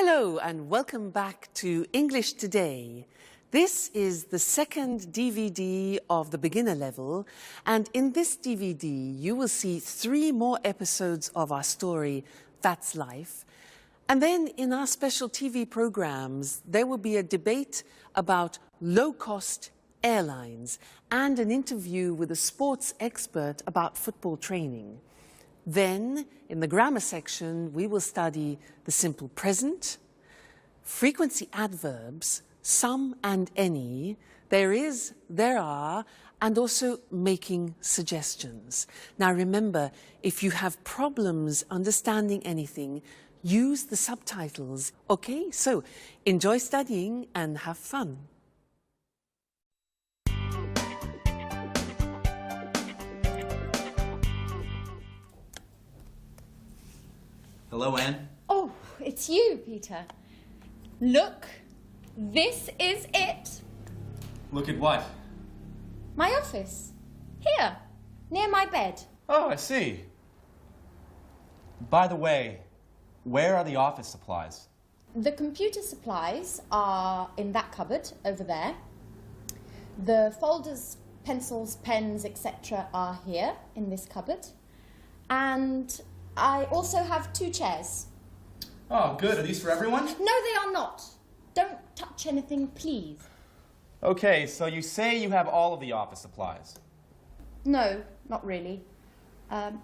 Hello and welcome back to English Today. This is the second DVD of the beginner level, and in this DVD you will see 3 more episodes of our story, That's Life. And then in our special TV programs there will be a debate about low-cost airlines and an interview with a sports expert about football training. Then, in the grammar section, we will study the simple present, frequency adverbs, some and any, there is, there are, and also making suggestions. Now remember, if you have problems understanding anything, use the subtitles. Okay, so enjoy studying and have fun. Hello, Anne. Oh, it's you, Peter. Look, this is it. Look at what? My office. Here, near my bed. Oh, I see. By the way, where are the office supplies? The computer supplies are in that cupboard over there. The folders, pencils, pens, etc. are here in this cupboard. And I also have 2 chairs. Oh, good. Are these for everyone? No, they are not. Don't touch anything, please. Okay, so you say you have all of the office supplies. No, not really.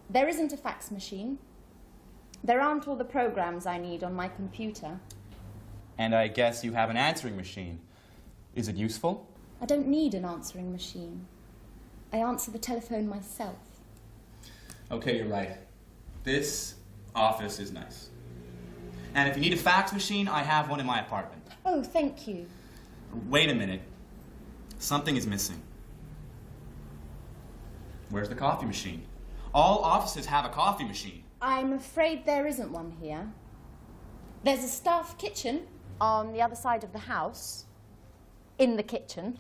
There isn't a fax machine. There aren't all the programs I need on my computer. And I guess you have an answering machine. Is it useful? I don't need an answering machine. I answer the telephone myself. Okay, you're right. This office is nice. And if you need a fax machine, I have one in my apartment. Oh, thank you. Wait a minute. Something is missing. Where's the coffee machine? All offices have a coffee machine. I'm afraid there isn't one here. There's a staff kitchen on the other side of the house. In the kitchen.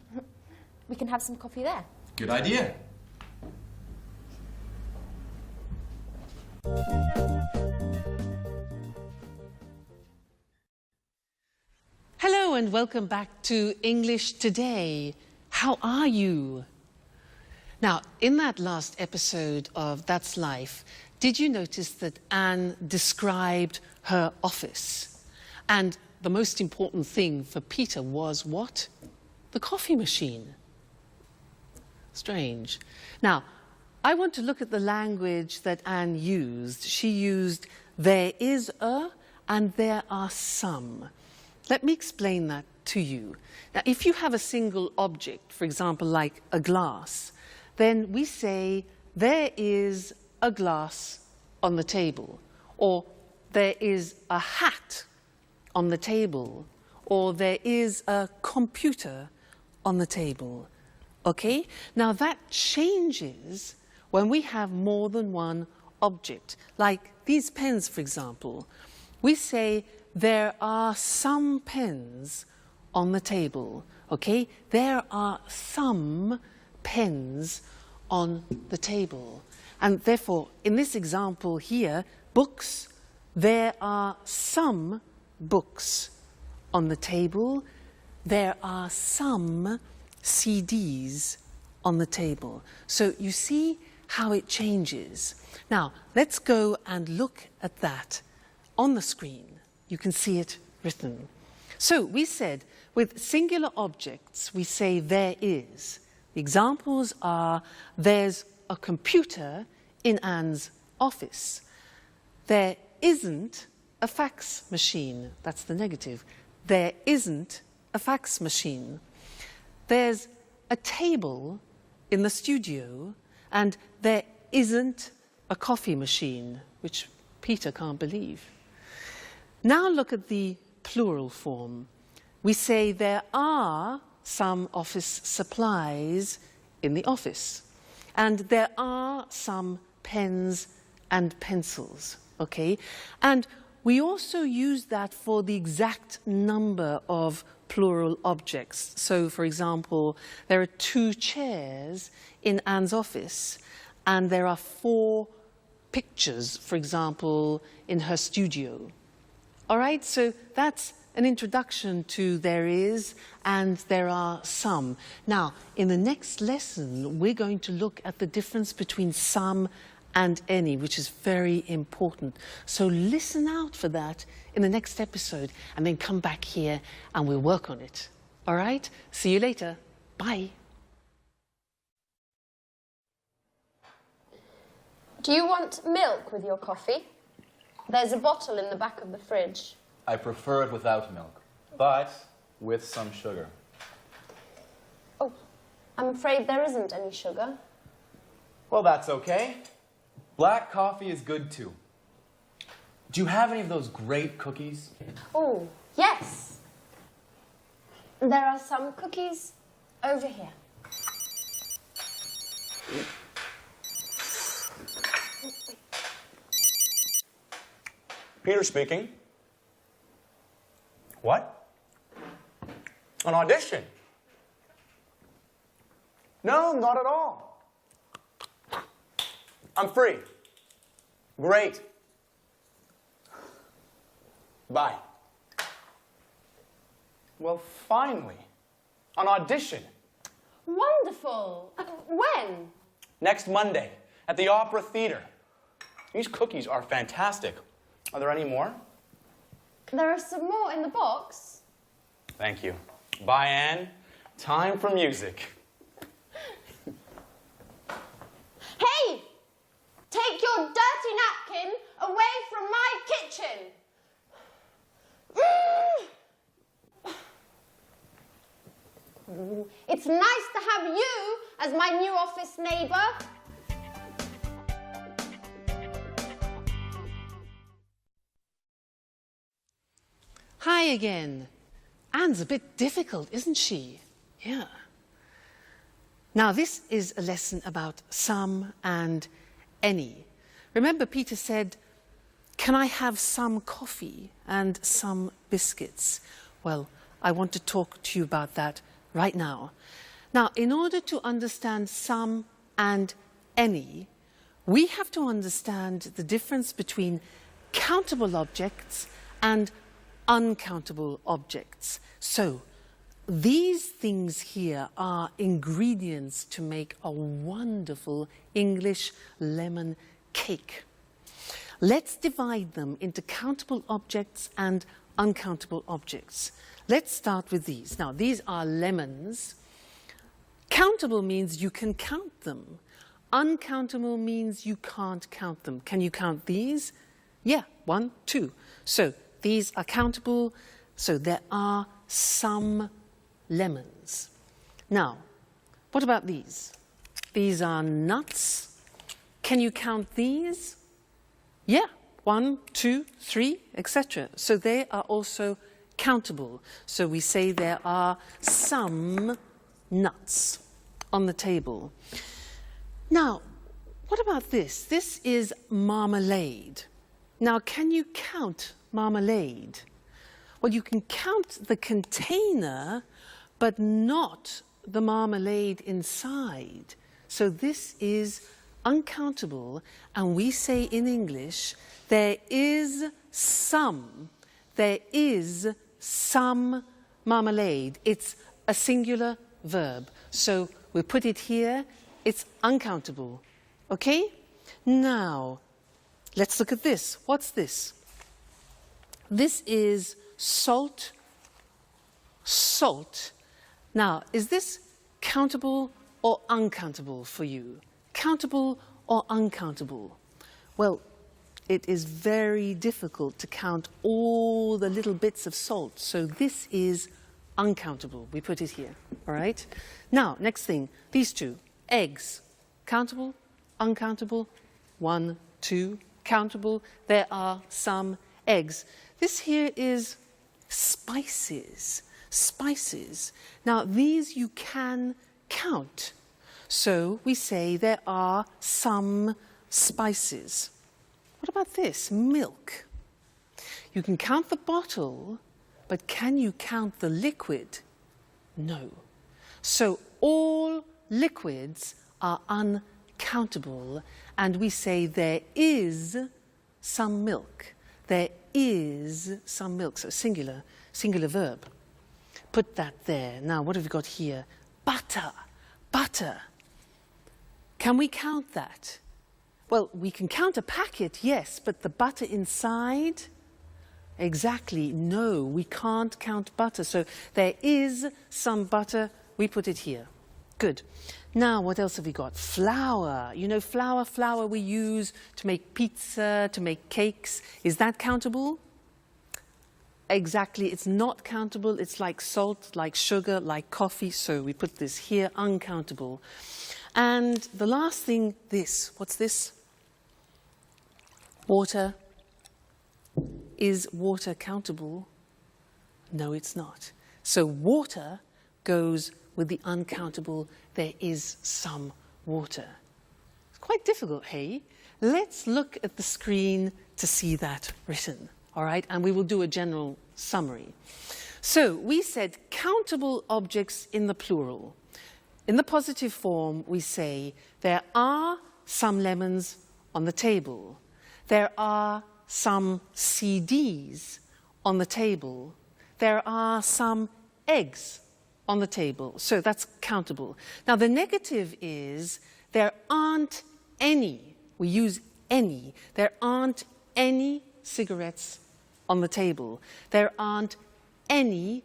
We can have some coffee there. Good idea. Hello and welcome back to English Today. How are you? Now, in that last episode of That's Life, did you notice that Anne described her office? And the most important thing for Peter was what? The coffee machine. Strange. Now, I want to look at the language that Anne used. She used there is a and there are some. Let me explain that to you. Now, if you have a single object, for example, like a glass, then we say there is a glass on the table, or there is a hat on the table, or there is a computer on the table. Okay? Now, that changes when we have more than one object. Like these pens, for example. We say there are some pens on the table, okay? There are some pens on the table. And therefore, in this example here, books, there are some books on the table. There are some CDs on the table. So you see how it changes. Now, let's go and look at that on the screen. You can see it written. So we said, with singular objects, we say there is. The examples are, there's a computer in Anne's office. There isn't a fax machine. That's the negative. There isn't a fax machine. There's a table in the studio, and there isn't a coffee machine, which Peter can't believe. Now look at the plural form. We say there are some office supplies in the office, and there are some pens and pencils, okay? And we also use that for the exact number of plural objects. So, for example, there are 2 chairs in Anne's office, and there are 4 pictures, for example, in her studio. All right, so that's an introduction to there is and there are some. Now, in the next lesson, we're going to look at the difference between some and any, which is very important. So listen out for that in the next episode and then come back here and we'll work on it. All right? See you later. Bye. Do you want milk with your coffee? There's a bottle in the back of the fridge. I prefer it without milk, but with some sugar. Oh, I'm afraid there isn't any sugar. Well, that's okay. Black coffee is good too. Do you have any of those great cookies? Oh, yes. There are some cookies over here. Peter speaking. What? An audition? No, not at all. I'm free. Great. Bye. Well, finally, an audition. Wonderful. When? Next Monday at the Opera Theater. These cookies are fantastic. Are there any more? There are some more in the box. Thank you. Bye, Anne. Time for music. Hey! Take your dirty napkin away from my kitchen. It's nice to have you as my new office neighbour. Hi again. Anne's a bit difficult, isn't she? Yeah. Now, this is a lesson about some and any. Remember, Peter said, "Can I have some coffee and some biscuits?" Well, I want to talk to you about that right now. Now, in order to understand some and any, we have to understand the difference between countable objects and uncountable objects. So, these things here are ingredients to make a wonderful English lemon cake. Let's divide them into countable objects and uncountable objects. Let's start with these. Now, these are lemons. Countable means you can count them. Uncountable means you can't count them. Can you count these? Yeah, 1, 2. So, these are countable, so there are some lemons. Now, what about these? These are nuts. Can you count these? Yeah, 1, 2, 3, etc. So they are also countable. So we say there are some nuts on the table. Now, what about this? This is marmalade. Now, can you count marmalade? Well, you can count the container, but not the marmalade inside. So this is uncountable, and we say in English, there is some marmalade. It's a singular verb. So we put it here, it's uncountable. Okay? Now, let's look at this. What's this? This is salt. Salt. Now, is this countable or uncountable for you? Countable or uncountable? Well, it is very difficult to count all the little bits of salt, so this is uncountable. We put it here, all right? Now, next thing, these two. Eggs. Countable, uncountable, 1, 2, countable. There are some eggs. This here is spices. Spices. Now, these you can count. So we say there are some spices. What about this? Milk. You can count the bottle, but can you count the liquid? No. So all liquids are uncountable, and we say there is some milk. there is some milk. So singular verb. Put that there. Now, what have we got here? Butter. Butter. Can we count that? Well, we can count a packet, yes, but the butter inside? Exactly, no, we can't count butter. So there is some butter, we put it here. Good. Now, what else have we got? Flour. You know, flour we use to make pizza, to make cakes. Is that countable? Exactly, it's not countable. It's like salt, like sugar, like coffee. So we put this here, uncountable. And the last thing, this. What's this? Water. Is water countable? No, it's not. So water goes with the uncountable. There is some water. It's quite difficult, hey? Let's look at the screen to see that written, all right? And we will do a general summary. So we said countable objects in the plural. In the positive form, we say there are some lemons on the table. There are some CDs on the table. There are some eggs on the table. So that's countable. Now the negative is there aren't any. We use any. There aren't any cigarettes on the table. There aren't any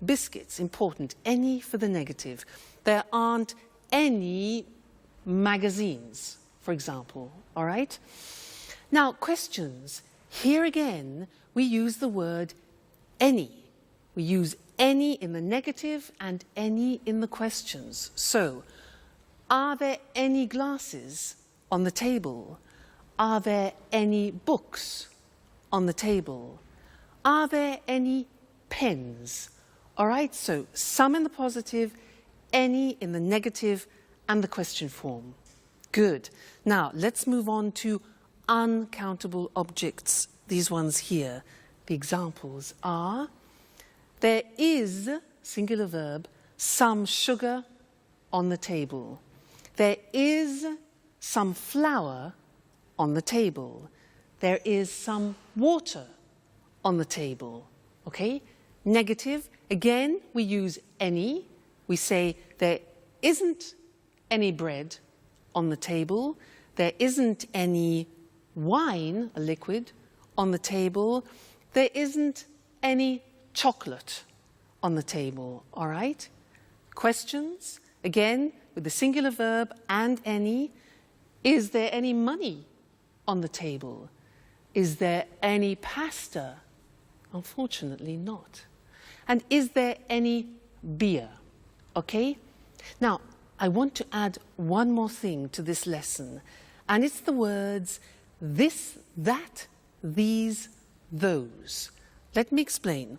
biscuits. Important. Any for the negative. There aren't any magazines, for example. All right? Now, questions. Here again, we use the word any. We use any in the negative and any in the questions. So, are there any glasses on the table? Are there any books on the table? Are there any pens? All right, so some in the positive, any in the negative, and the question form. Good. Now, let's move on to uncountable objects. These ones here. The examples are, there is, singular verb, some sugar on the table. There is some flour on the table. There is some water on the table. Okay? Negative, again, we use any. We say there isn't any bread on the table. There isn't any wine, a liquid, on the table. There isn't any chocolate on the table, all right? Questions, again, with the singular verb and any. Is there any money on the table? Is there any pasta? Unfortunately not. And is there any beer? Okay? Now, I want to add one more thing to this lesson, and it's the words this, that, these, those. Let me explain.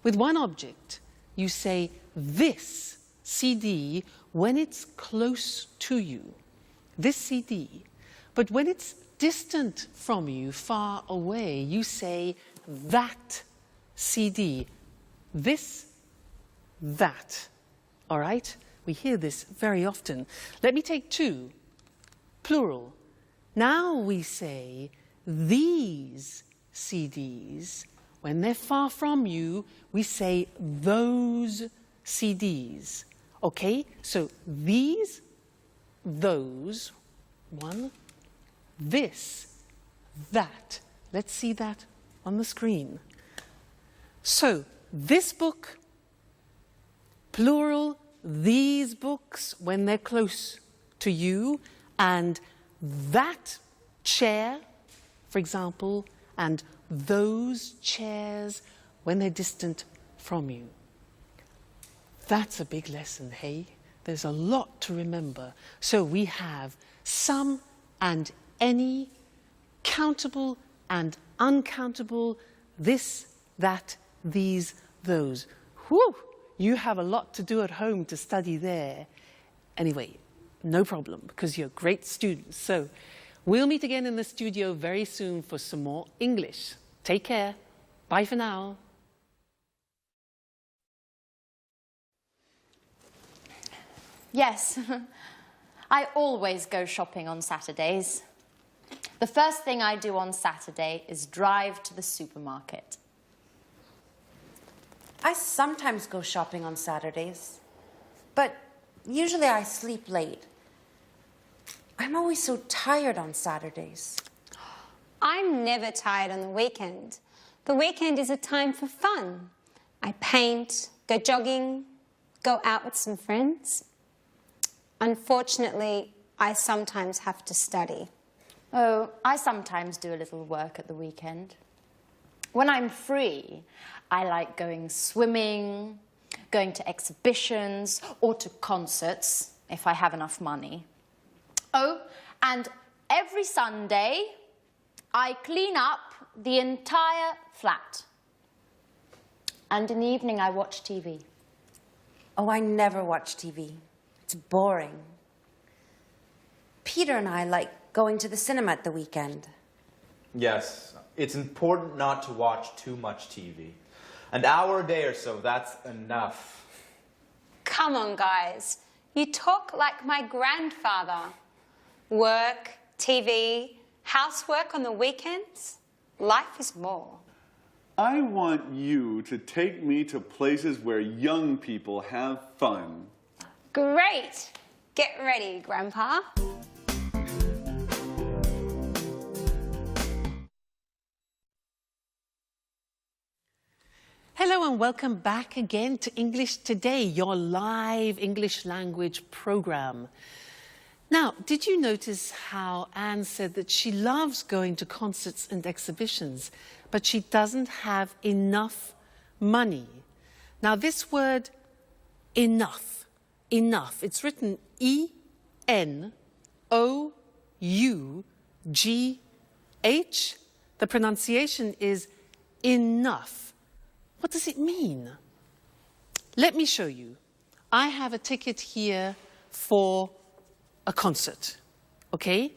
With one object, you say this CD when it's close to you. This CD. But when it's distant from you, far away, you say that CD. This, that. All right? We hear this very often. Let me take two. Plural. Now we say these CDs. When they're far from you, we say those CDs. Okay? So these, those, one, this, that. Let's see that on the screen. So this book, plural, these books when they're close to you, and that chair, for example, and those chairs when they're distant from you. That's a big lesson, hey? There's a lot to remember. So we have some and any, countable and uncountable, this, that, these, those. Whew! You have a lot to do at home to study there. Anyway, no problem, because you're great students. So we'll meet again in the studio very soon for some more English. Take care. Bye for now. Yes, I always go shopping on Saturdays. The first thing I do on Saturday is drive to the supermarket. I sometimes go shopping on Saturdays, but usually I sleep late. I'm always so tired on Saturdays. I'm never tired on the weekend. The weekend is a time for fun. I paint, go jogging, go out with some friends. Unfortunately, I sometimes have to study. Oh, I sometimes do a little work at the weekend. When I'm free, I like going swimming, going to exhibitions, or to concerts, if I have enough money. Oh, and every Sunday, I clean up the entire flat. And in the evening, I watch TV. Oh, I never watch TV. It's boring. Peter and I like going to the cinema at the weekend. Yes, it's important not to watch too much TV. An hour a day or so, that's enough. Come on, guys. You talk like my grandfather. Work, TV, housework on the weekends. Life is more. I want you to take me to places where young people have fun. Great. Get ready, Grandpa. Hello and welcome back again to English Today, your live English language program. Now, did you notice how Anne said that she loves going to concerts and exhibitions, but she doesn't have enough money? Now, this word enough, it's written E-N-O-U-G-H. The pronunciation is enough. What does it mean? Let me show you. I have a ticket here for a concert, okay?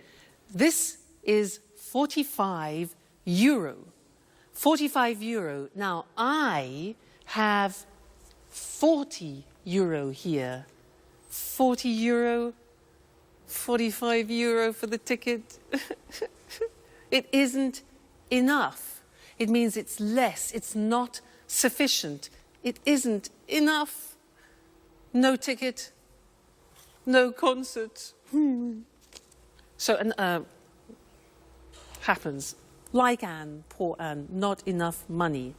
This is 45 euro. 45 euro. Now, I have 40 euro here. 40 euro, 45 euro for the ticket. It isn't enough. It means it's less, it's not sufficient. It isn't enough. No ticket, no concert. So, happens. Like Anne, poor Anne, not enough money.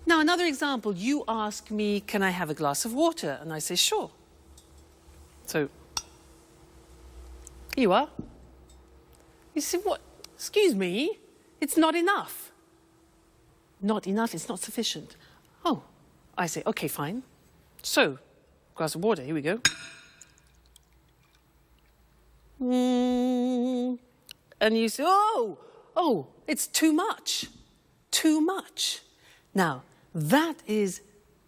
Now, another example, you ask me, can I have a glass of water? And I say, sure. So, here you are. You say, what? Excuse me, it's not enough. Not enough, it's not sufficient. Oh, I say, okay, fine. So, glass of water, here we go. And you say, oh, it's too much. Too much. Now, that is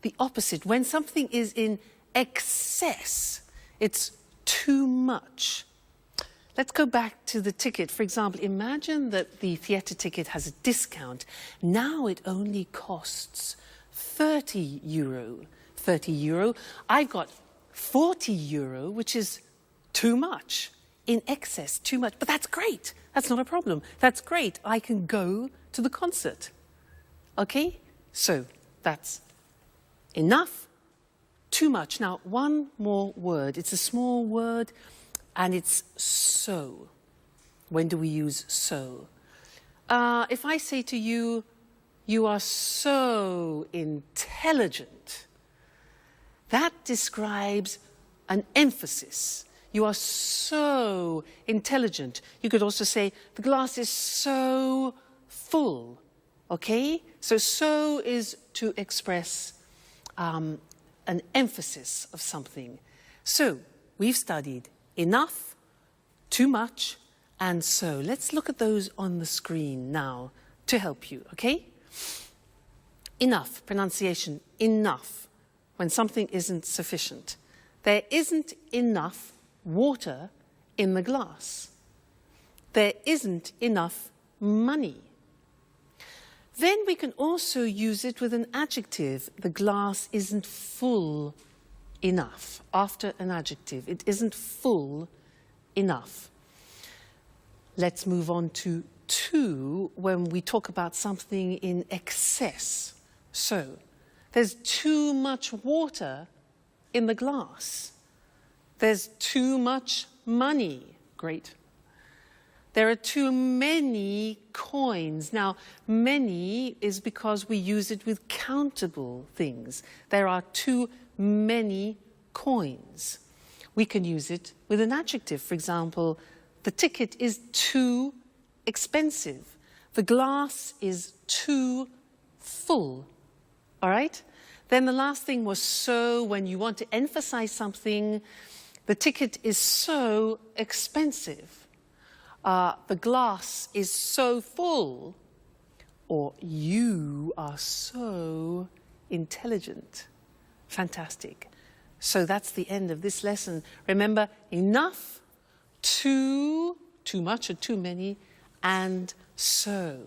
the opposite. When something is in excess, it's too much. Let's go back to the ticket. For example, imagine that the theatre ticket has a discount. Now it only costs 30 euro. 30 euro. I've got 40 euro, which is too much. In excess, too much. But that's great. That's not a problem. That's great. I can go to the concert. Okay? So, that's enough, too much. Now, one more word. It's a small word, and it's so. When do we use so? If I say to you, you are so intelligent, that describes an emphasis. You are so intelligent. You could also say, the glass is so full. Okay? So is to express an emphasis of something. So, we've studied enough, too much, and so. Let's look at those on the screen now to help you, okay? Enough, pronunciation, enough, when something isn't sufficient. There isn't enough water in the glass. There isn't enough money. Then we can also use it with an adjective. The glass isn't full enough. After an adjective, it isn't full enough. let's move on to too when we talk about something in excess. So, there's too much water in the glass. There's too much money. Great. There are too many coins. Now, many is because we use it with countable things. There are too many coins. We can use it with an adjective. For example, the ticket is too expensive. The glass is too full. All right? Then the last thing was so, when you want to emphasize something, the ticket is so expensive. The glass is so full, or you are so intelligent. Fantastic. So that's the end of this lesson. Remember, enough, too much or too many, and so.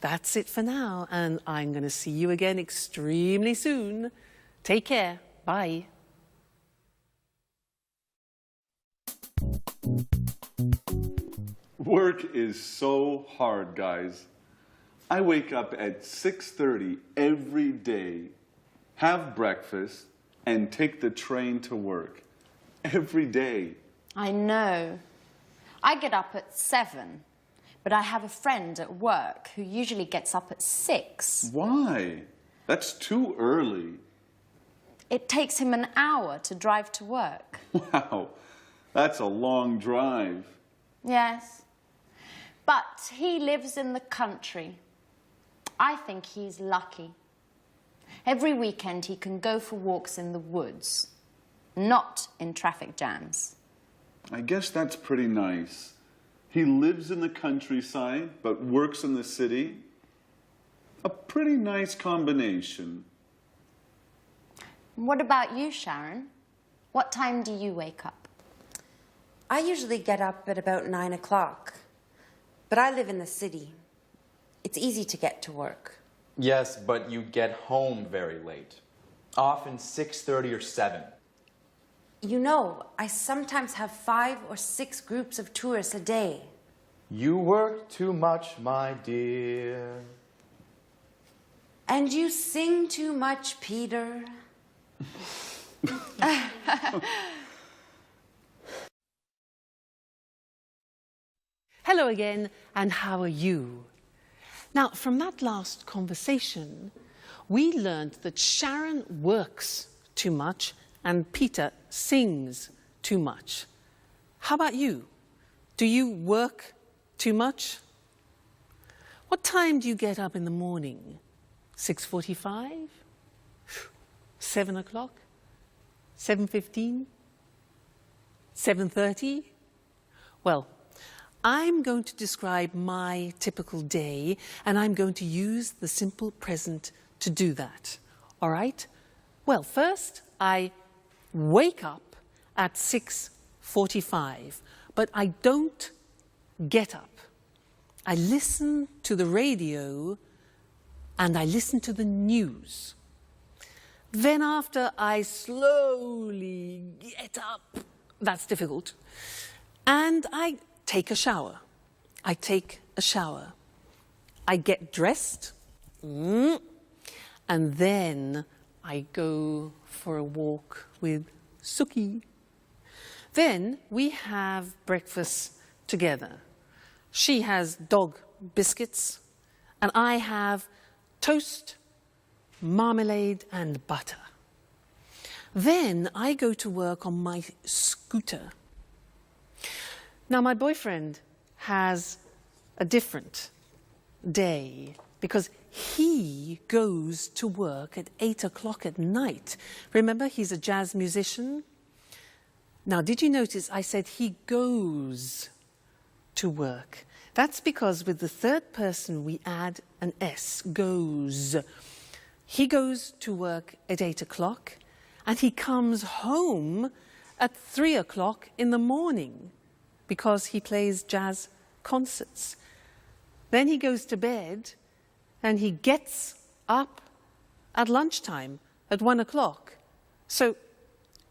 That's it for now, and I'm going to see you again extremely soon. Take care. Bye. Work is so hard, guys. I wake up at 6:30 every day, have breakfast, and take the train to work. Every day. I know. I get up at 7, but I have a friend at work who usually gets up at 6. Why? That's too early. It takes him an hour to drive to work. Wow, that's a long drive. Yes. But he lives in the country. I think he's lucky. Every weekend he can go for walks in the woods, not in traffic jams. I guess that's pretty nice. He lives in the countryside, but works in the city. A pretty nice combination. What about you, Sharon? What time do you wake up? I usually get up at about 9 o'clock, but I live in the city. It's easy to get to work. Yes, but you get home very late. Often 6:30 or 7. You know, I sometimes have 5 or 6 groups of tourists a day. You work too much, my dear. And you sing too much, Peter. Hello again, and how are you? Now, from that last conversation, we learned that Sharon works too much and Peter sings too much. How about you? Do you work too much? What time do you get up in the morning? 6:45? 7 o'clock? 7:15? 7:30? Well, I'm going to describe my typical day, and I'm going to use the simple present to do that. All right? Well, first, I wake up at 6:45, but I don't get up. I listen to the radio and I listen to the news. Then after, I slowly get up. That's difficult. And I take a shower. I take a shower. I get dressed. And then I go for a walk with Suki. Then we have breakfast together. She has dog biscuits, and I have toast, marmalade, and butter. Then I go to work on my scooter. Now, my boyfriend has a different day because he goes to work at 8 o'clock at night. Remember, he's a jazz musician. Now, did you notice I said he goes to work? That's because with the third person we add an S, goes. He goes to work at 8 o'clock and he comes home at 3 o'clock in the morning because he plays jazz concerts. Then he goes to bed and he gets up at lunchtime at 1 o'clock. So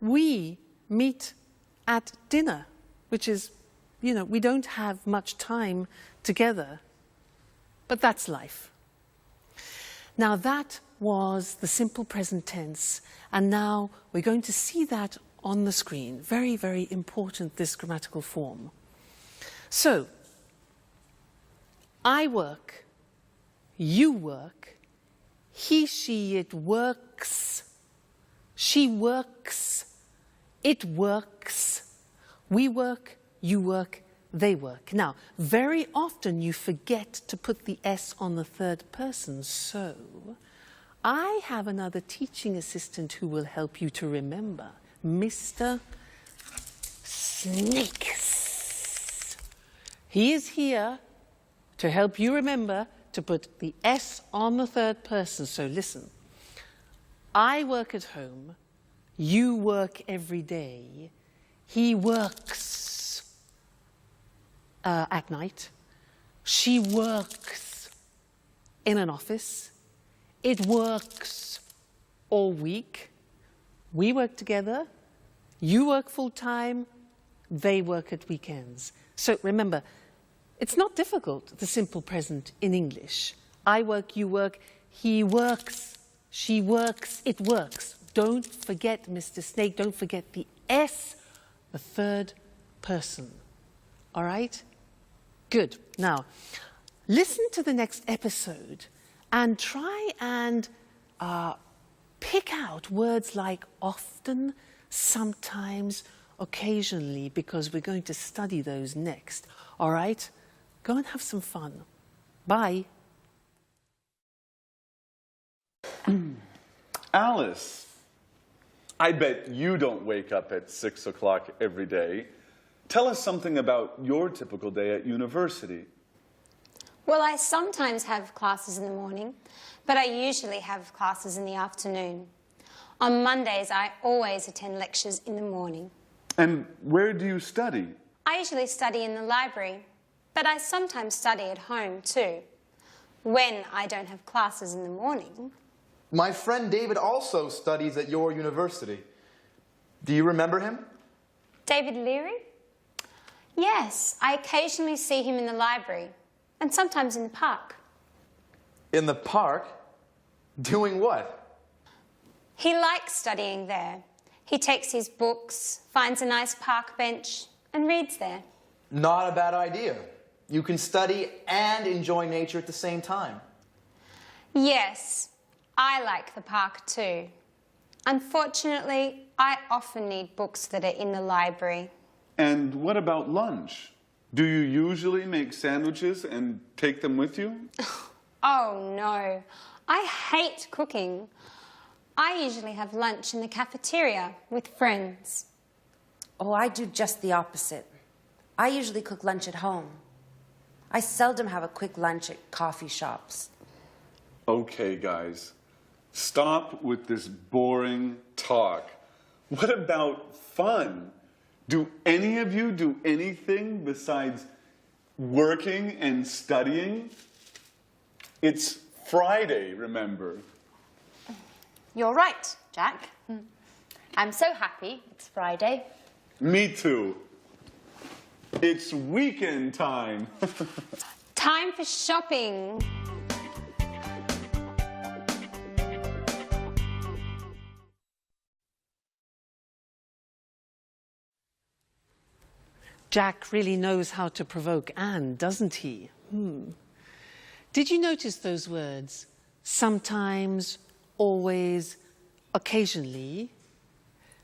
we meet at dinner, which is you know, we don't have much time together. But that's life. Now that was the simple present tense, and now we're going to see that on the screen. Very, very important, this grammatical form. So, I work, you work, he, she, it works, she works, it works, we work, you work, they work. Now, very often you forget to put the S on the third person, so I have another teaching assistant who will help you to remember, Mr. Snakes. He is here to help you remember to put the S on the third person, so listen. I work at home, you work every day, he works at night, she works in an office, it works all week, we work together, you work full-time, they work at weekends. So remember, it's not difficult, the simple present in English. I work, you work, he works, she works, it works. Don't forget, Mr. Snake, don't forget the S, the third person. All right? Good. Now, listen to the next episode and try and pick out words like often, sometimes, occasionally, because we're going to study those next. All right? Go and have some fun. Bye. Alice, I bet you don't wake up at 6 o'clock every day. Tell us something about your typical day at university. Well, I sometimes have classes in the morning, but I usually have classes in the afternoon. On Mondays, I always attend lectures in the morning. And where do you study? I usually study in the library, but I sometimes study at home too, when I don't have classes in the morning. My friend David also studies at your university. Do you remember him? David Leary? Yes, I occasionally see him in the library, and sometimes in the park. In the park? Doing what? He likes studying there. He takes his books, finds a nice park bench, and reads there. Not a bad idea. You can study and enjoy nature at the same time. Yes, I like the park too. Unfortunately, I often need books that are in the library. And what about lunch? Do you usually make sandwiches and take them with you? Oh no, I hate cooking. I usually have lunch in the cafeteria with friends. Oh, I do just the opposite. I usually cook lunch at home. I seldom have a quick lunch at coffee shops. Okay, guys, stop with this boring talk. What about fun? Do any of you do anything besides working and studying? It's Friday, remember? You're right, Jack. I'm so happy it's Friday. Me too. It's weekend time. Time for shopping. Jack really knows how to provoke Anne, doesn't he? Did you notice those words? Sometimes, always, occasionally?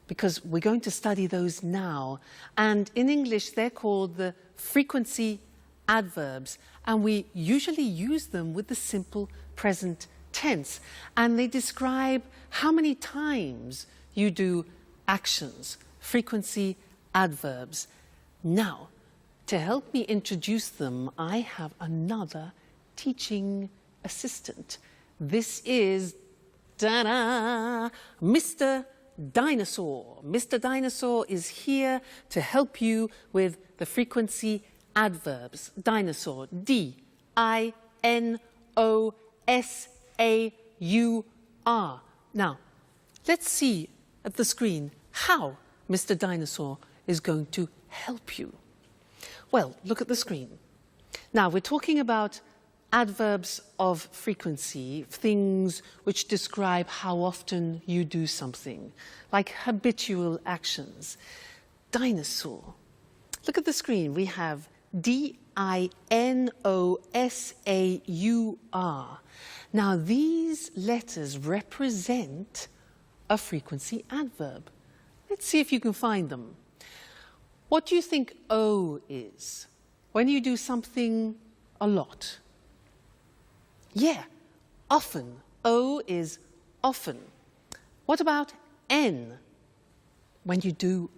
Because we're going to study those now. And in English, they're called the frequency adverbs. And we usually use them with the simple present tense. And they describe how many times you do actions, frequency adverbs. Now, to help me introduce them, I have another teaching assistant. This is, ta-da, Mr. Dinosaur. Mr. Dinosaur is here to help you with the frequency adverbs. Dinosaur, D-I-N-O-S-A-U-R. Now, let's see at the screen how Mr. Dinosaur is going to help you. Well, look at the screen. Now, we're talking about adverbs of frequency, things which describe how often you do something, like habitual actions. Dinosaur. Look at the screen. We have D-I-N-O-S-A-U-R. Now, these letters represent a frequency adverb. Let's see if you can find them. What do you think O is? When you do something a lot. Yeah, often. O is often. What about N? When you do,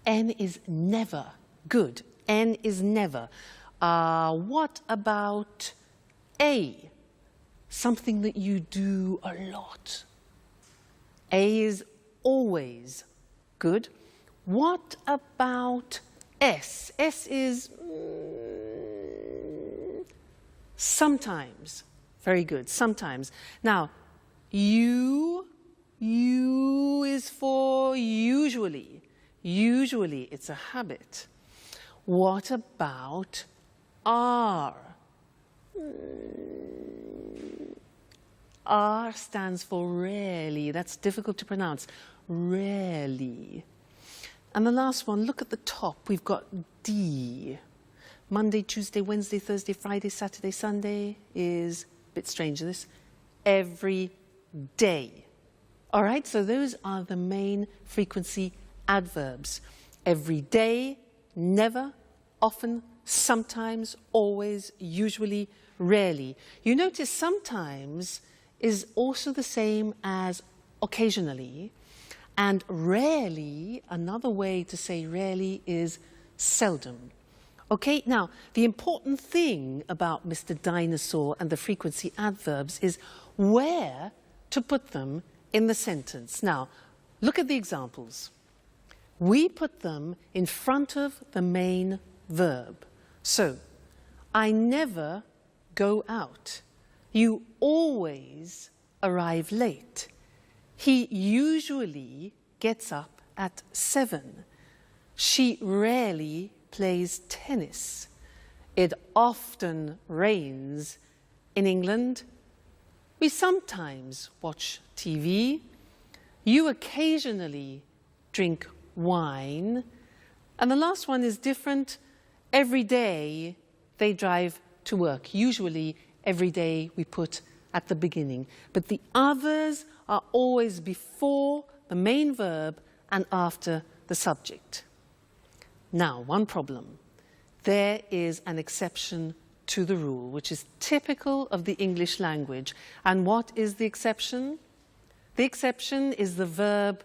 N is never. Good. N is never. What about A? Something that you do a lot. A is always. Good. What about S? S is sometimes. Very good, sometimes. Now, U is for usually. Usually, it's a habit. What about R? R stands for rarely. That's difficult to pronounce. Rarely. And the last one, look at the top. We've got D. Monday, Tuesday, Wednesday, Thursday, Friday, Saturday, Sunday is, a bit strange this, every day. All right, so those are the main frequency adverbs. Every day, never, often, sometimes, always, usually, rarely. You notice sometimes is also the same as occasionally, and rarely, another way to say rarely is seldom. Okay, now, the important thing about Mr. Dinosaur and the frequency adverbs is where to put them in the sentence. Now, look at the examples. We put them in front of the main verb. So, I never go out. You always arrive late. He usually gets up at 7. She rarely plays tennis. It often rains in England. We sometimes watch TV. You occasionally drink wine. And the last one is different. Every day they drive to work. Usually every day we put at the beginning. But the others are always before the main verb and after the subject. Now, one problem. There is an exception to the rule, which is typical of the English language. And what is the exception? The exception is the verb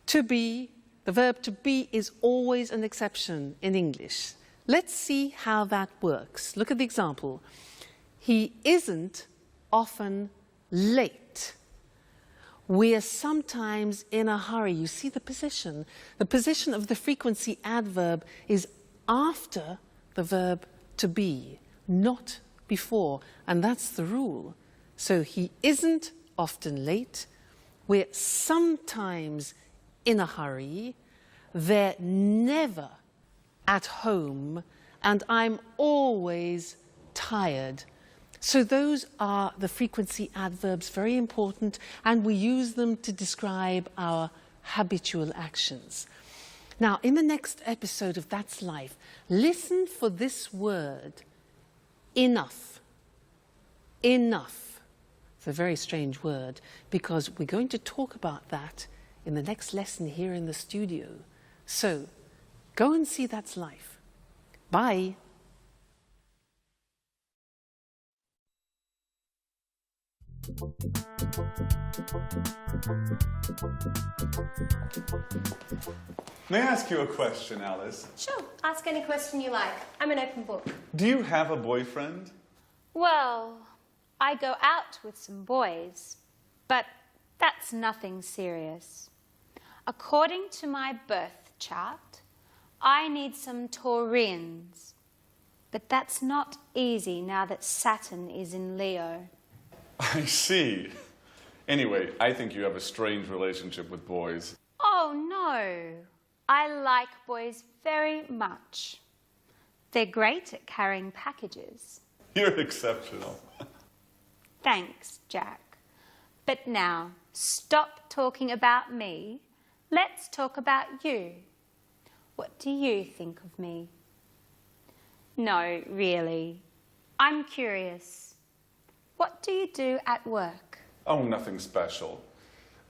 to be. The verb to be is always an exception in English. Let's see how that works. Look at the example. He isn't often late. We're sometimes in a hurry. You see the position. The position of the frequency adverb is after the verb to be, not before. And that's the rule. So he isn't often late. We're sometimes in a hurry. They're never at home. And I'm always tired. So those are the frequency adverbs, very important, and we use them to describe our habitual actions. Now, in the next episode of That's Life, listen for this word, enough. Enough. It's a very strange word, because we're going to talk about that in the next lesson here in the studio. So, go and see That's Life. Bye. May I ask you a question, Alice? Sure, ask any question you like. I'm an open book. Do you have a boyfriend? Well, I go out with some boys, but that's nothing serious. According to my birth chart, I need some Taurians. But that's not easy now that Saturn is in Leo. I see. Anyway, I think you have a strange relationship with boys. Oh, no. I like boys very much. They're great at carrying packages. You're exceptional. Thanks, Jack. But now, stop talking about me. Let's talk about you. What do you think of me? No, really. I'm curious. What do you do at work? Oh, nothing special.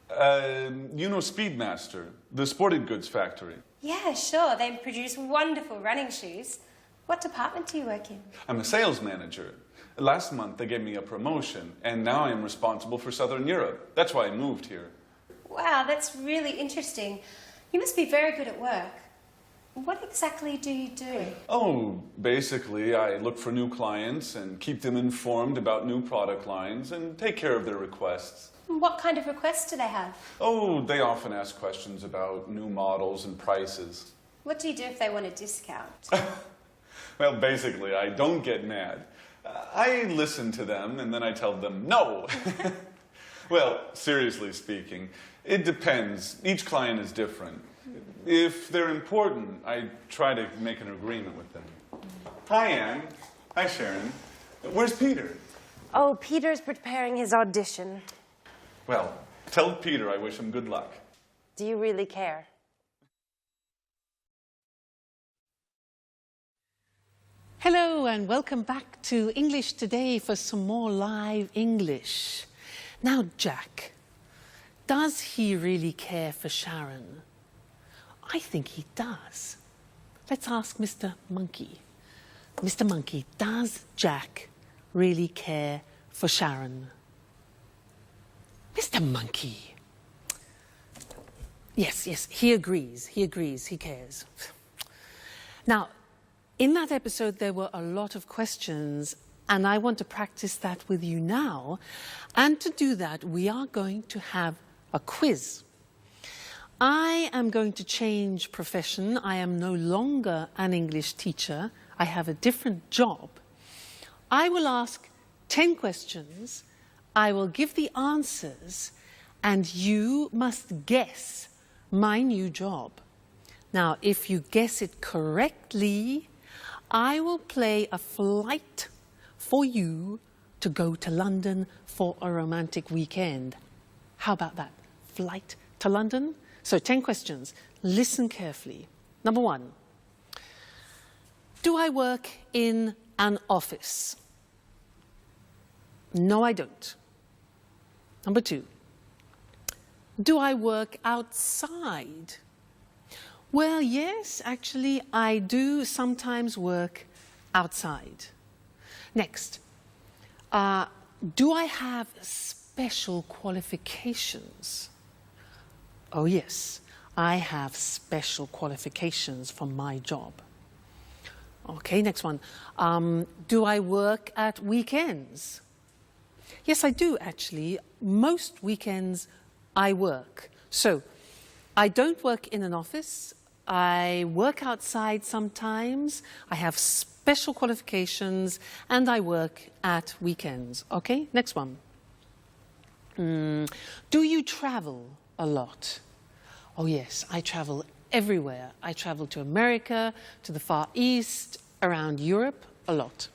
You know Speedmaster, the sporting goods factory. Yeah, sure. They produce wonderful running shoes. What department do you work in? I'm a sales manager. Last month they gave me a promotion, and now I'm responsible for Southern Europe. That's why I moved here. Wow, that's really interesting. You must be very good at work. What exactly do you do? Oh, basically I look for new clients and keep them informed about new product lines and take care of their requests. What kind of requests do they have? Oh, they often ask questions about new models and prices. What do you do if they want a discount? Well, basically, I don't get mad. I listen to them and then I tell them no. Well, seriously speaking, it depends. Each client is different. If they're important, I try to make an agreement with them. Hi, Anne. Hi, Sharon. Where's Peter? Oh, Peter's preparing his audition. Well, tell Peter I wish him good luck. Do you really care? Hello and welcome back to English Today for some more live English. Now, Jack, does he really care for Sharon? I think he does. Let's ask Mr. Monkey. Mr. Monkey, does Jack really care for Sharon? Mr. Monkey. Yes, he agrees, he cares. Now, in that episode, there were a lot of questions, and I want to practice that with you now. And to do that, we are going to have a quiz. I am going to change profession. I am no longer an English teacher. I have a different job. I will ask 10 questions. I will give the answers, and you must guess my new job. Now, if you guess it correctly, I will play a flight for you to go to London for a romantic weekend. How about that? Flight to London? So 10 questions. Listen carefully. Number 1. Do I work in an office? No, I don't. Number 2. Do I work outside? Well, yes, actually, I do sometimes work outside. Next, do I have special qualifications? Oh, yes, I have special qualifications for my job. Okay, next one. Do I work at weekends? Yes, I do, actually. Most weekends I work. So, I don't work in an office. I work outside sometimes. I have special qualifications, and I work at weekends. Okay, next one. Do you travel a lot? Oh, yes, I travel everywhere. I travel to America, to the Far East, around Europe, a lot.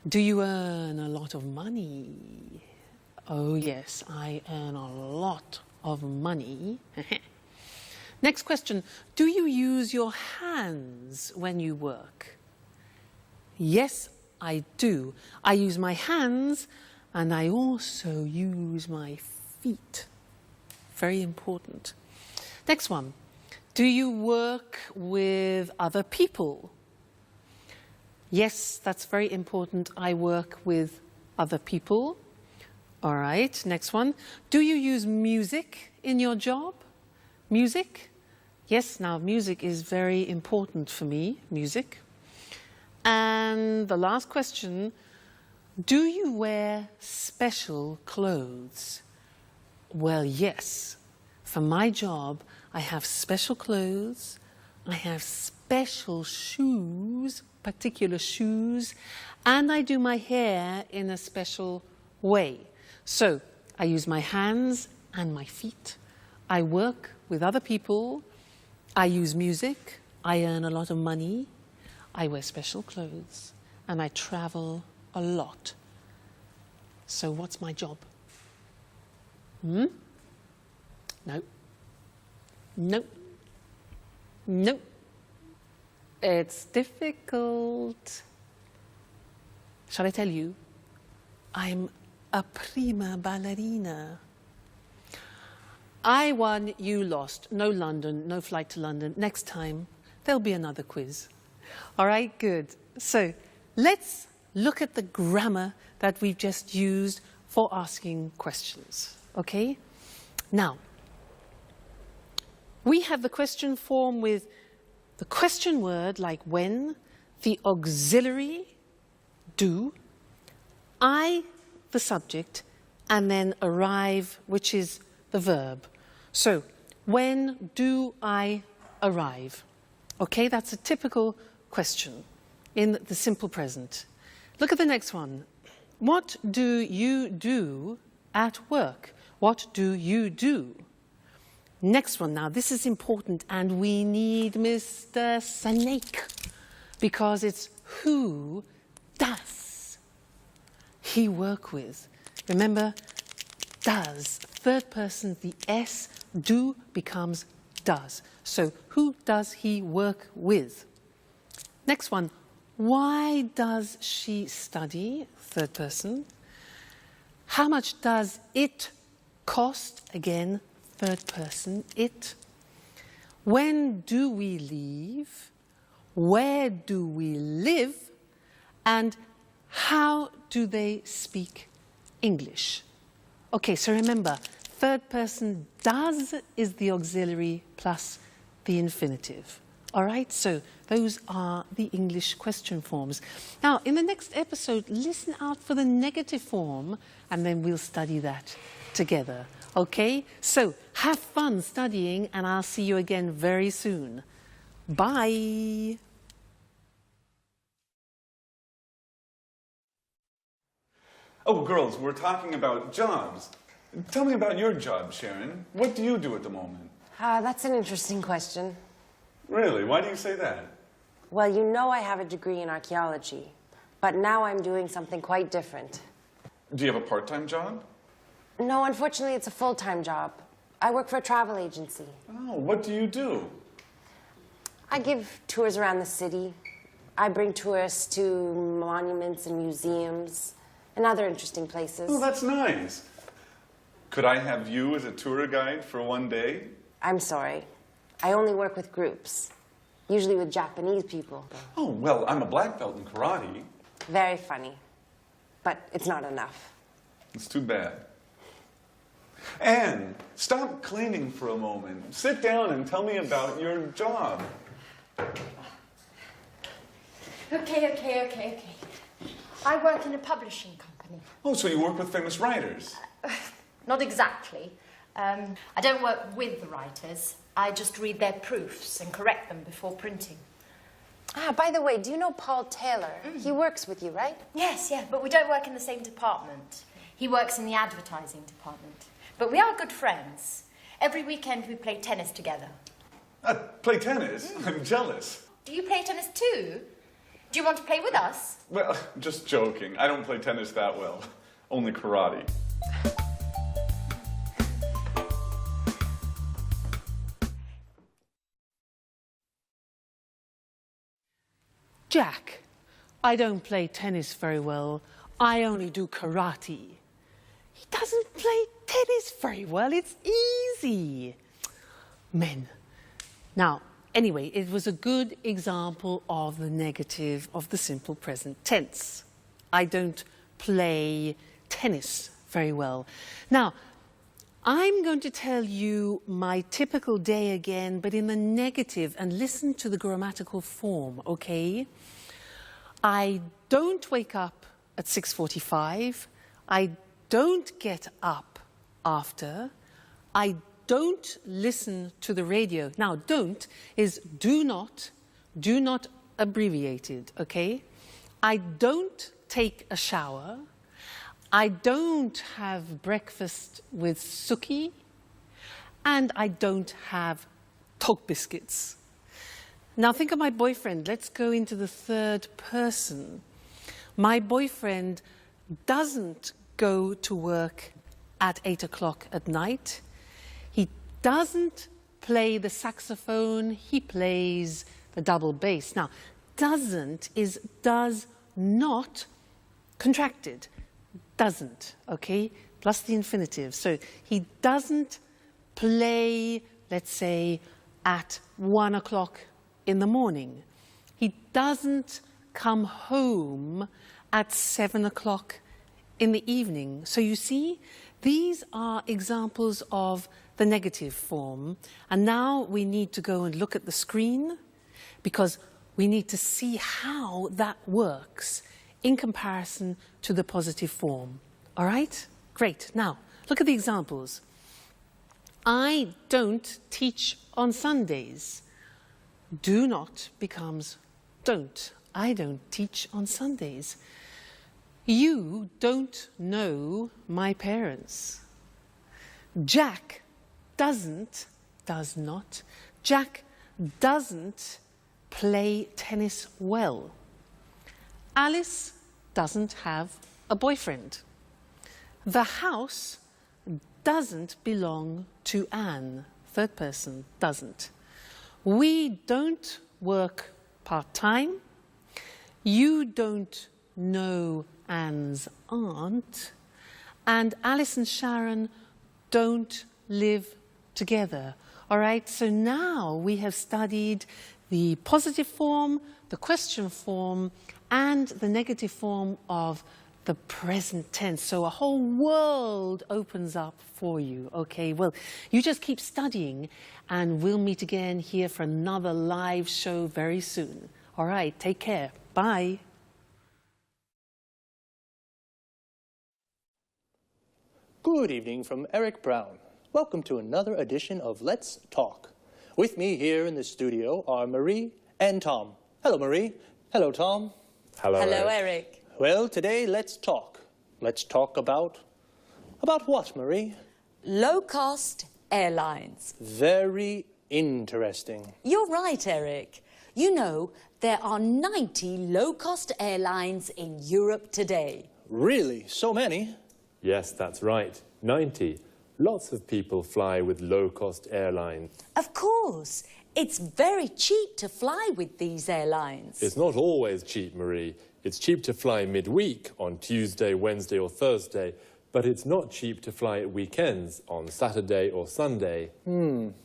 Do you earn a lot of money? Oh, yes, I earn a lot of money. Next question. Do you use your hands when you work? Yes, I do. I use my hands and I also use my feet. Very important. Next one. Do you work with other people? Yes, that's very important. I work with other people. All right, next one. Do you use music in your job? Music? Yes, now music is very important for me, music. And the last question, do you wear special clothes? Well, yes. For my job, I have special clothes, I have special shoes, particular shoes, and I do my hair in a special way. So, I use my hands and my feet. I work with other people. I use music, I earn a lot of money, I wear special clothes, and I travel a lot. So what's my job? No. Nope. Nope. It's difficult. Shall I tell you? I'm a prima ballerina. I won, you lost. No London, no flight to London. Next time, there'll be another quiz. All right, good. So let's look at the grammar that we've just used for asking questions, okay? Now, we have the question form with the question word like when, the auxiliary, do, I, the subject, and then arrive, which is the verb. So, when do I arrive? Okay, that's a typical question in the simple present. Look at the next one. What do you do at work? What do you do? Next one now, this is important, and we need Mr. Snake, because it's who does he work with? Remember, does, third person, the S, do becomes does. So who does he work with? Next one, why does she study? Third person. How much does it cost? Again, third person, it. When do we leave? Where do we live? And how do they speak English? Okay, so remember, third person does is the auxiliary plus the infinitive. All right, so those are the English question forms. Now, in the next episode, listen out for the negative form, and then we'll study that together. Okay, so have fun studying, and I'll see you again very soon. Bye. Oh, girls, we're talking about jobs. Tell me about your job, Sharon. What do you do at the moment? That's an interesting question. Really? Why do you say that? Well, you know I have a degree in archaeology, but now I'm doing something quite different. Do you have a part-time job? No, unfortunately, it's a full-time job. I work for a travel agency. Oh, what do you do? I give tours around the city. I bring tourists to monuments and museums and other interesting places. Oh, that's nice. Could I have you as a tour guide for one day? I'm sorry. I only work with groups, usually with Japanese people. Oh, well, I'm a black belt in karate. Very funny, but it's not enough. It's too bad. Anne, stop cleaning for a moment. Sit down and tell me about your job. Okay. I work in a publishing company. Oh, so you work with famous writers? Not exactly. I don't work with the writers. I just read their proofs and correct them before printing. By the way, do you know Paul Taylor? He works with you, right? Yes, but we don't work in the same department. He works in the advertising department. But we are good friends. Every weekend we play tennis together. Play tennis? I'm jealous. Do you play tennis too? Do you want to play with us? Well, just joking. I don't play tennis that well. Only karate. Jack, I don't play tennis very well. I only do karate. He doesn't play tennis very well. It's easy. Men. Now, anyway, it was a good example of the negative of the simple present tense. I don't play tennis very well. Now, I'm going to tell you my typical day again, but in the negative, and listen to the grammatical form, okay? I don't wake up at 6:45. I don't get up after. I don't listen to the radio. Now, don't is do not abbreviated, okay? I don't take a shower. I don't have breakfast with Suki, and I don't have Talk biscuits. Now think of my boyfriend. Let's go into the third person. My boyfriend doesn't go to work at 8 o'clock at night. He doesn't play the saxophone. He plays the double bass. Now, doesn't is does not contracted. Doesn't, okay? Plus the infinitive. So he doesn't play, let's say, at 1 o'clock in the morning. He doesn't come home at 7 o'clock in the evening. So you see, these are examples of the negative form. And now we need to go and look at the screen because we need to see how that works in comparison to the positive form. All right? Great. Now, look at the examples. I don't teach on Sundays. Do not becomes don't. I don't teach on Sundays. You don't know my parents. Jack doesn't, does not. Jack doesn't play tennis well. Alice doesn't have a boyfriend. The house doesn't belong to Anne. Third person, doesn't. We don't work part-time. You don't know Anne's aunt. And Alice and Sharon don't live together. All right, so now we have studied the positive form, the question form, and the negative form of the present tense. So a whole world opens up for you, okay? Well, you just keep studying and we'll meet again here for another live show very soon. All right, take care. Bye. Good evening from Eric Brown. Welcome to another edition of Let's Talk. With me here in the studio are Marie and Tom. Hello, Marie. Hello, Tom. Hello, Eric. Well, today, let's talk. Let's talk about what, Marie? Low-cost airlines. Very interesting. You're right, Eric. You know, there are 90 low-cost airlines in Europe today. Really? So many? Yes, that's right. 90. Lots of people fly with low-cost airlines. Of course. It's very cheap to fly with these airlines. It's not always cheap, Marie. It's cheap to fly midweek on Tuesday, Wednesday or Thursday, but it's not cheap to fly at weekends on Saturday or Sunday.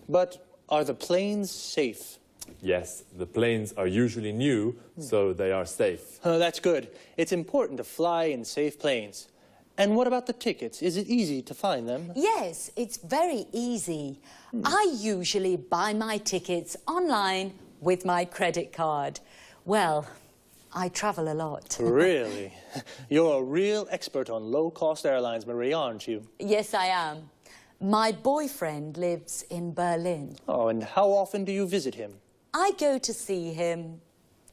But are the planes safe? Yes, the planes are usually new, so they are safe. That's good. It's important to fly in safe planes. And what about the tickets? Is it easy to find them? Yes, it's very easy. I usually buy my tickets online with my credit card. Well, I travel a lot. Really? You're a real expert on low-cost airlines, Marie, aren't you? Yes, I am. My boyfriend lives in Berlin. Oh, and how often do you visit him? I go to see him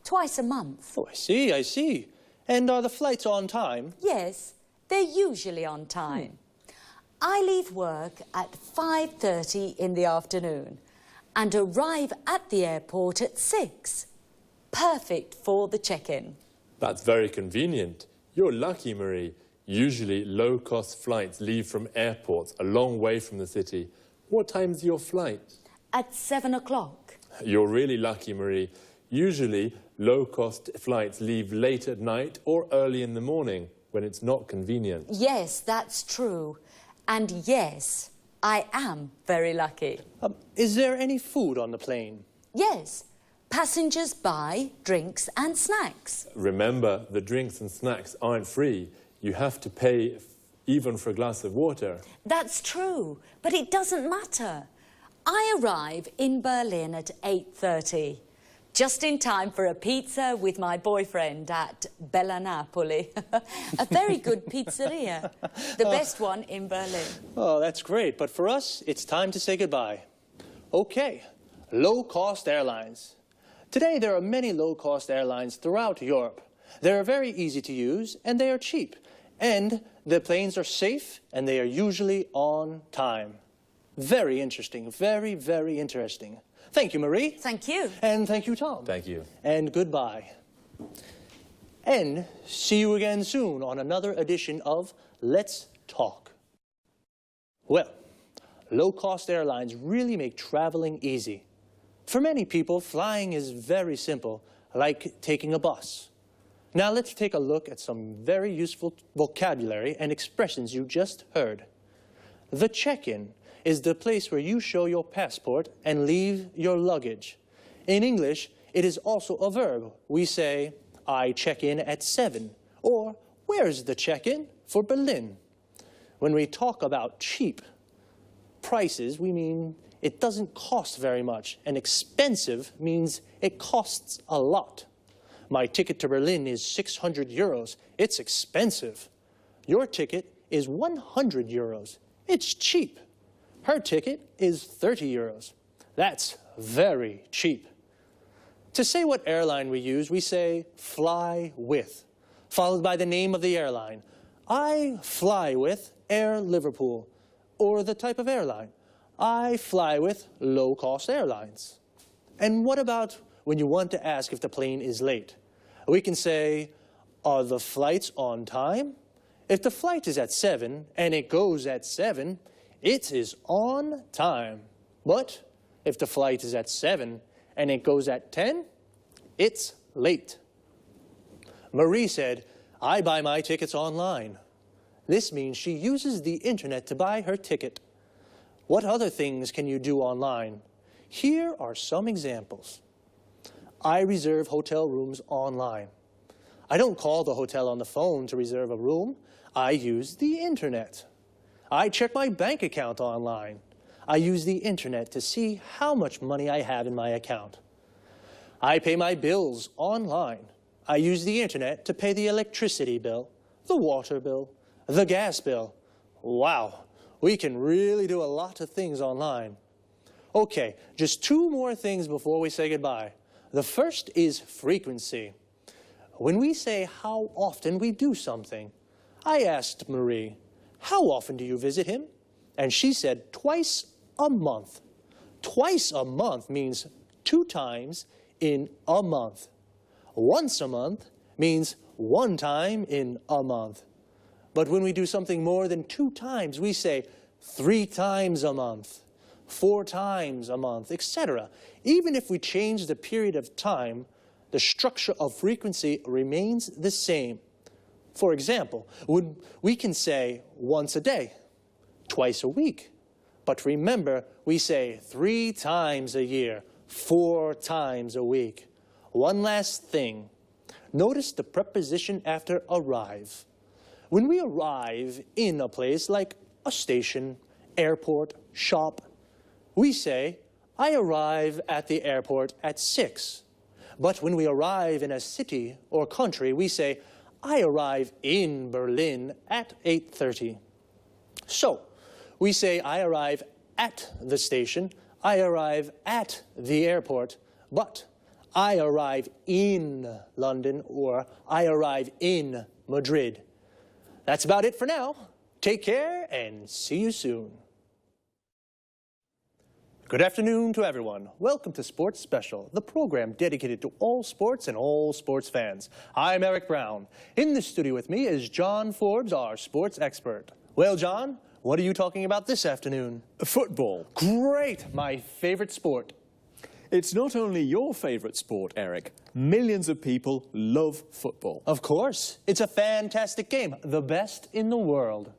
twice a month. Oh, I see. And are the flights on time? Yes, they're usually on time. I leave work at 5:30 in the afternoon and arrive at the airport at 6. Perfect for the check-in. That's very convenient. You're lucky, Marie. Usually low-cost flights leave from airports a long way from the city. What time's your flight? At 7 o'clock. You're really lucky, Marie. Usually low-cost flights leave late at night or early in the morning when it's not convenient. Yes, that's true. And yes, I am very lucky. Is there any food on the plane? Yes. Passengers buy drinks and snacks. Remember, the drinks and snacks aren't free. You have to pay even for a glass of water. That's true, but it doesn't matter. I arrive in Berlin at 8:30, just in time for a pizza with my boyfriend at Bella Napoli. A very good pizzeria, the best one in Berlin. Oh, that's great. But for us, it's time to say goodbye. Okay, low-cost airlines. Today, there are many low-cost airlines throughout Europe. They are very easy to use, and they are cheap. And the planes are safe, and they are usually on time. Very interesting, very, very interesting. Thank you, Marie. Thank you. And thank you, Tom. Thank you. And goodbye. And see you again soon on another edition of Let's Talk. Well, low-cost airlines really make traveling easy. For many people, flying is very simple, like taking a bus. Now let's take a look at some very useful vocabulary and expressions you just heard. The check-in is the place where you show your passport and leave your luggage. In English, it is also a verb. We say, I check in at 7, or where's the check-in for Berlin? When we talk about cheap prices, we mean it doesn't cost very much, and expensive means it costs a lot. My ticket to Berlin is 600 euros. It's expensive. Your ticket is 100 euros. It's cheap. Her ticket is 30 euros. That's very cheap. To say what airline we use, we say fly with, followed by the name of the airline. I fly with Air Liverpool, or the type of airline. I fly with low-cost airlines. And what about when you want to ask if the plane is late? We can say, are the flights on time? If the flight is at 7 and it goes at 7, it is on time. But if the flight is at 7 and it goes at 10, it's late. Marie said, I buy my tickets online. This means she uses the internet to buy her ticket. What other things can you do online? Here are some examples. I reserve hotel rooms online. I don't call the hotel on the phone to reserve a room. I use the internet. I check my bank account online. I use the internet to see how much money I have in my account. I pay my bills online. I use the internet to pay the electricity bill, the water bill, the gas bill. Wow, we can really do a lot of things online. Okay, just 2 more things before we say goodbye. The first is frequency. When we say how often we do something, I asked Marie, how often do you visit him? And she said twice a month. Twice a month means 2 times in a month. Once a month means 1 time in a month. But when we do something more than 2 times, we say 3 times a month, 4 times a month, etc. Even if we change the period of time, the structure of frequency remains the same. For example, we can say once a day, twice a week. But remember, we say 3 times a year, 4 times a week. One last thing. Notice the preposition after arrive. When we arrive in a place like a station, airport, shop, we say, I arrive at the airport at 6. But when we arrive in a city or country, we say, I arrive in Berlin at 8:30. So, we say, I arrive at the station, I arrive at the airport, but I arrive in London or I arrive in Madrid. That's about it for now. Take care and see you soon. Good afternoon to everyone. Welcome to Sports Special, the program dedicated to all sports and all sports fans. I'm Eric Brown. In the studio with me is John Forbes, our sports expert. Well, John, what are you talking about this afternoon? Football. Great, my favorite sport. It's not only your favorite sport, Eric. Millions of people love football. Of course. It's a fantastic game, the best in the world.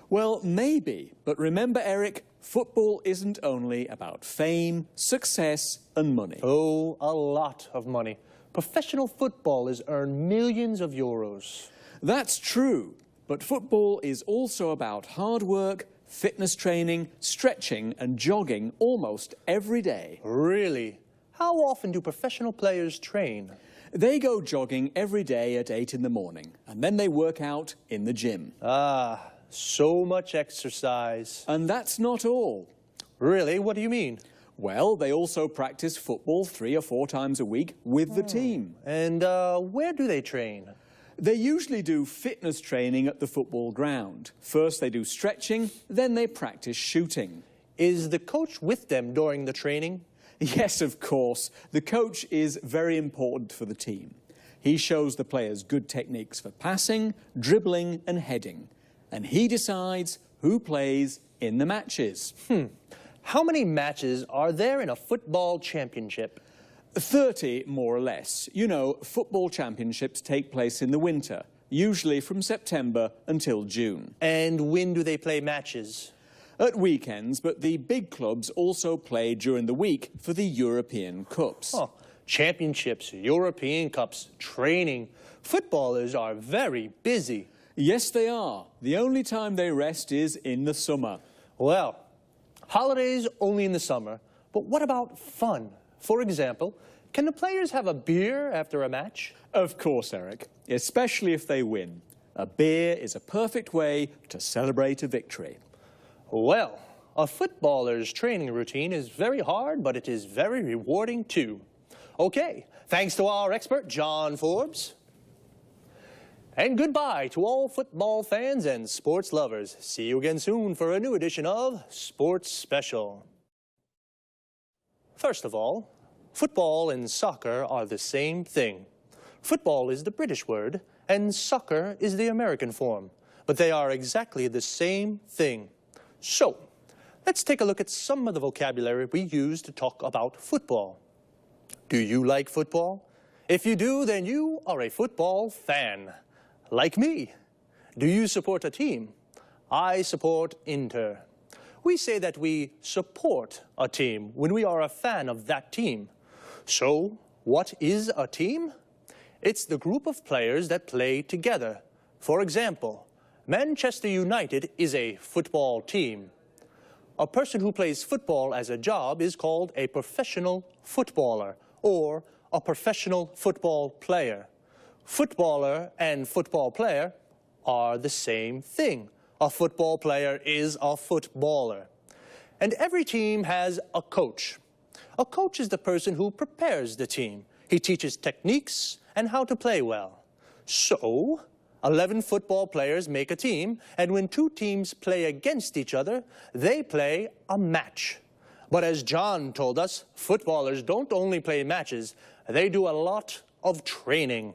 Well, maybe, but remember, Eric, football isn't only about fame, success, and money. Oh, a lot of money. Professional footballers earn millions of euros. That's true, but football is also about hard work, fitness training, stretching, and jogging almost every day. Really? How often do professional players train? They go jogging every day at 8 in the morning, and then they work out in the gym. Ah, so much exercise. And that's not all. Really? What do you mean? Well, they also practice football 3 or 4 times a week with the team. And where do they train? They usually do fitness training at the football ground. First they do stretching, then they practice shooting. Is the coach with them during the training? Yes, of course. The coach is very important for the team. He shows the players good techniques for passing, dribbling and heading. And he decides who plays in the matches. How many matches are there in a football championship? 30, more or less. You know, football championships take place in the winter, usually from September until June. And when do they play matches? At weekends, but the big clubs also play during the week for the European Cups. Oh, championships, European Cups, training. Footballers are very busy. Yes, they are. The only time they rest is in the summer. Well, holidays only in the summer, but what about fun? For example, can the players have a beer after a match? Of course, Eric, especially if they win. A beer is a perfect way to celebrate a victory. Well, a footballer's training routine is very hard, but it is very rewarding too. Okay, thanks to our expert, John Forbes. And goodbye to all football fans and sports lovers. See you again soon for a new edition of Sports Special. First of all, football and soccer are the same thing. Football is the British word, and soccer is the American form. But they are exactly the same thing. So, let's take a look at some of the vocabulary we use to talk about football. Do you like football? If you do, then you are a football fan. Like me. Do you support a team? I support Inter. We say that we support a team when we are a fan of that team. So, what is a team? It's the group of players that play together. For example, Manchester United is a football team. A person who plays football as a job is called a professional footballer or a professional football player. Footballer and football player are the same thing. A football player is a footballer. And every team has a coach. A coach is the person who prepares the team. He teaches techniques and how to play well. So, 11 football players make a team, and when two teams play against each other, they play a match. But as John told us, footballers don't only play matches, they do a lot of training.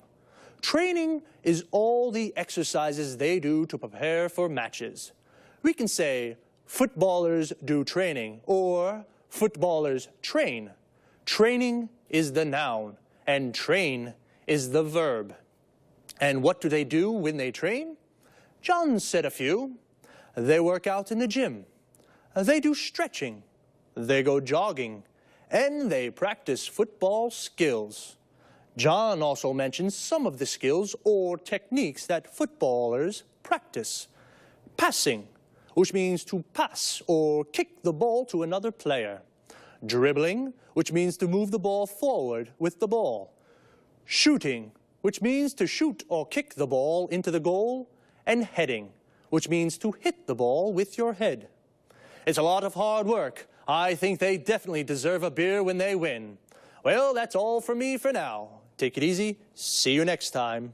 Training is all the exercises they do to prepare for matches. We can say, footballers do training, or footballers train. Training is the noun, and train is the verb. And what do they do when they train? John said a few. They work out in the gym. They do stretching. They go jogging. And they practice football skills. John also mentions some of the skills or techniques that footballers practice. Passing, which means to pass or kick the ball to another player. Dribbling, which means to move the ball forward with the ball. Shooting, which means to shoot or kick the ball into the goal. And heading, which means to hit the ball with your head. It's a lot of hard work. I think they definitely deserve a beer when they win. Well, that's all from me for now. Take it easy. See you next time.